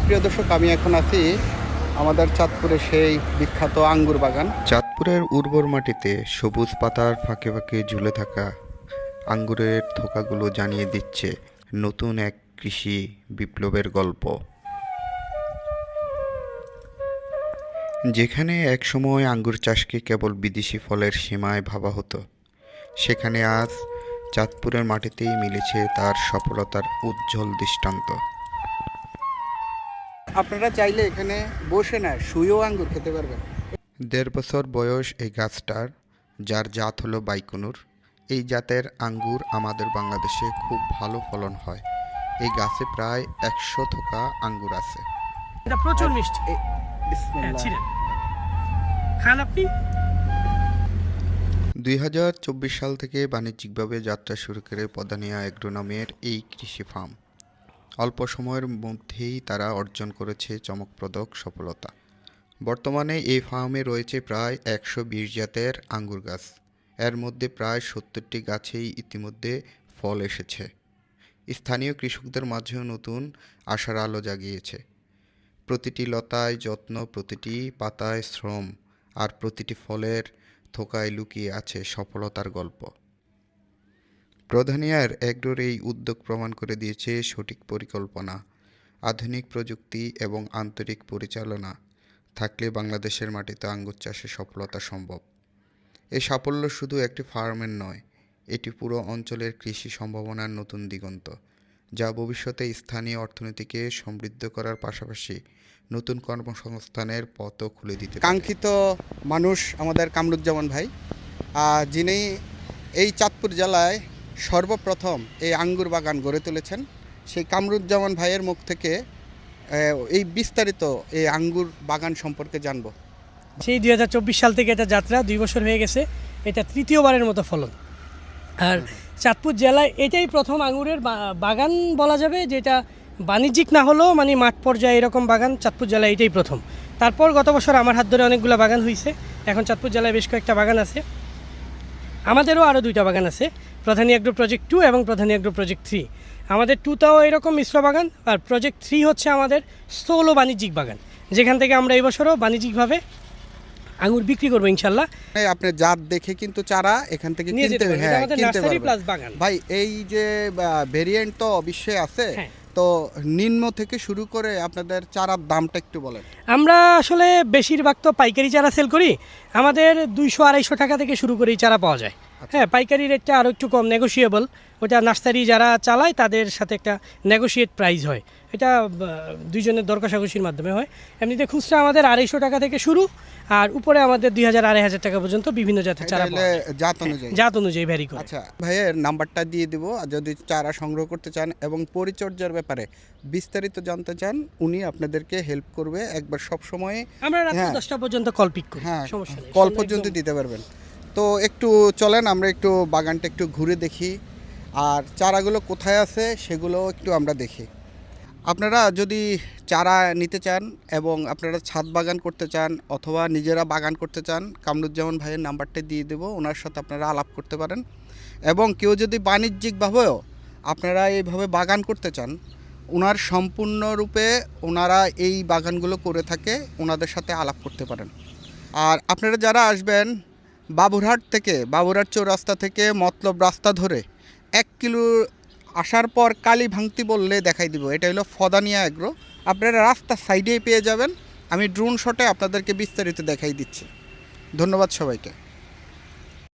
প্রিয় দর্শক, আমি এখন আছি আমাদের চাঁদপুরে সেই বিখ্যাত আঙ্গুর বাগান। চাঁদপুরের উর্বর মাটিতে সবুজ পাতার ফাঁকে ফাঁকে ঝুলে থাকা আঙ্গুরের থোকাগুলো জানিয়ে দিচ্ছে নতুন এক কৃষি বিপ্লবের গল্প। যেখানে একসময় আঙ্গুর চাষকে কেবল বিদেশি ফলের সীমায় ভাবা হতো, সেখানে আজ চাঁদপুরের মাটিতেই মিলেছে তার সফলতার উজ্জ্বল দৃষ্টান্ত। আপনারা চাইলে এখানে বসে না শুয়েও আঙ্গুর খেতে পারবেন। 1.5 বছর বয়স এই গাছটার, যার জাত হলো বাইকুনুর। এই জাতের আঙ্গুর আমাদের বাংলাদেশে খুব ভালো ফলন হয়। এই গাছে প্রায় 100 থোকা আঙ্গুর আছে। এটা প্রচুর মিষ্টি। বিসমিল্লাহ। ছিলেন খান আপনি। 2024 সাল থেকে বাণিজ্যিকভাবে যাত্রা শুরু করে পদানিয়া এগ্রো নামের এই কৃষি ফার্ম অল্প সময়ের মধ্যেই তারা অর্জন করেছে চমকপ্রদ সফলতা। বর্তমানে এই ফার্মে রয়েছে প্রায় 120 জাতের আঙ্গুর গাছ। এর মধ্যে প্রায় 70টি গাছেই ইতিমধ্যে ফল এসেছে। স্থানীয় কৃষকদের মাঝেও নতুন আশার আলো জাগিয়েছে। প্রতিটি লতায় যত্ন, প্রতিটি পাতায় শ্রম, আর প্রতিটি ফলের থোকায় লুকিয়ে আছে সফলতার গল্প। প্রধানিয়ার এগ্রোর এই উদ্যোগ প্রমাণ করে দিয়েছে সঠিক পরিকল্পনা, আধুনিক প্রযুক্তি এবং আন্তরিক পরিচালনা থাকলে বাংলাদেশের মাটিতে আঙ্গুর চাষে সফলতা সম্ভব। এই সাফল্য শুধু একটি ফার্মের নয়, এটি পুরো অঞ্চলের কৃষি সম্ভাবনার নতুন দিগন্ত, যা ভবিষ্যতে স্থানীয় অর্থনীতিকে সমৃদ্ধ করার পাশাপাশি নতুন কর্মসংস্থানের পথও খুলে দিতে পারে। কাঙ্ক্ষিত মানুষ আমাদের কামরুজ্জামান ভাই, যিনি এই চাঁদপুর জেলায় সর্বপ্রথম এই আঙ্গুর বাগান গড়ে তুলেছেন। সেই কামরুজ্জামান ভাইয়ের মুখ থেকে এই বিস্তারিত এই আঙ্গুর বাগান সম্পর্কে জানবো। সেই 2024 সাল থেকে এটা যাত্রা 2 বছর হয়ে গেছে। এটা তৃতীয়বারের মতো ফলন। আর চাঁদপুর জেলায় এটাই প্রথম আঙ্গুরের বাগান বলা যাবে, যেটা বাণিজ্যিক না হলেও মানে মাঠ পর্যায়ে এরকম বাগান চাঁদপুর জেলায় এটাই প্রথম। তারপর গত বছর আমার হাত ধরে অনেকগুলো বাগান হয়েছে। এখন চাঁদপুর জেলায় বেশ কয়েকটা বাগান আছে। আমাদেরও আরও 2টা বাগান আছে, প্রধানী এগ্রো প্রজেক্ট 2 এবং প্রধানী এগ্রো প্রজেক্ট 3। আমাদের 2টাও এরকম মিশ্র বাগান, আর প্রজেক্ট 3 হচ্ছে আমাদের স্থূল বাণিজ্যিক বাগান, যেখান থেকে আমরা এই বছরও বাণিজ্যিকভাবে আঙ্গুর বিক্রি করবো ইনশাল্লাহ। আপনি জাত দেখে কিন্তু চারা এখান থেকে নিয়ে যেতে পারবেন। এটা আমাদের কিনতে নার্সারি পারবেন। প্লাস বাগান। ভাই, এই যে ভেরিয়েন্ট তো অবশ্যই আছে, হ্যাঁ। তো নিম্ন থেকে শুরু করে আপনাদের চারার দামটা একটু বলেন। আমরা আসলে বেশিরভাগ তো পাইকারি চারা সেল করি। আমাদের 200-250 টাকা থেকে শুরু করে এই চারা পাওয়া যায়। হ্যাঁ, পাইকারি রেটটা আরও একটু কম, নেগোশিয়েবল। ওটা নার্সারি যারা চালায় তাদের সাথে একটা নেগোশিয়েট প্রাইস হয়। এটা দুইজনের দর কষাকষির মাধ্যমে হয়। এমনিতে খুচরা আমাদের 250 টাকা থেকে শুরু, আর উপরে আমাদের 2000-2500 টাকা পর্যন্ত বিভিন্ন জাতের চারা পাওয়া যায়। জাত অনুযায়ী ভ্যারি করে। আচ্ছা, ভাইয়ের নাম্বারটা দিয়ে দিব, যদি চারা সংগ্রহ করতে চান এবং পরিচর্যার ব্যাপারে বিস্তারিত জানতে চান, উনি আপনাদেরকে হেল্প করবে একবার সব সময়। আমরা রাত 10টা পর্যন্ত কল পিক করি, হ্যাঁ, সমস্যা নেই, কল পর্যন্ত দিতে পারবেন। তো একটু চলেন আমরা একটু বাগানটা একটু ঘুরে দেখি, আর চারাগুলো কোথায় আছে সেগুলো একটু আমরা দেখি। আপনারা যদি চারা নিতে চান এবং আপনারা ছাদ বাগান করতে চান অথবা নিজেরা বাগান করতে চান, কামরুজ্জামান ভাইয়ের নাম্বারটা দিয়ে দেবো, ওনার সাথে আপনারা আলাপ করতে পারেন। এবং কেউ যদি বাণিজ্যিকভাবেও আপনারা এইভাবে বাগান করতে চান, ওনার সম্পূর্ণরূপে ওনারা এই বাগানগুলো করে থাকে, ওনাদের সাথে আলাপ করতে পারেন। আর আপনারা যারা আসবেন বাবুরহাট থেকে, বাবুরহাট চৌরাস্তা থেকে মতলব রাস্তা ধরে 1 কিলো আসার পর কালী ভাঙতি বললে দেখাই দিব, এটা হলো ফদানিয়া এগ্রো। আপনারা রাস্তার সাইডেই পেয়ে যাবেন। আমি ড্রোন শটে আপনাদেরকে বিস্তারিত দেখাই দিচ্ছি। ধন্যবাদ সবাইকে।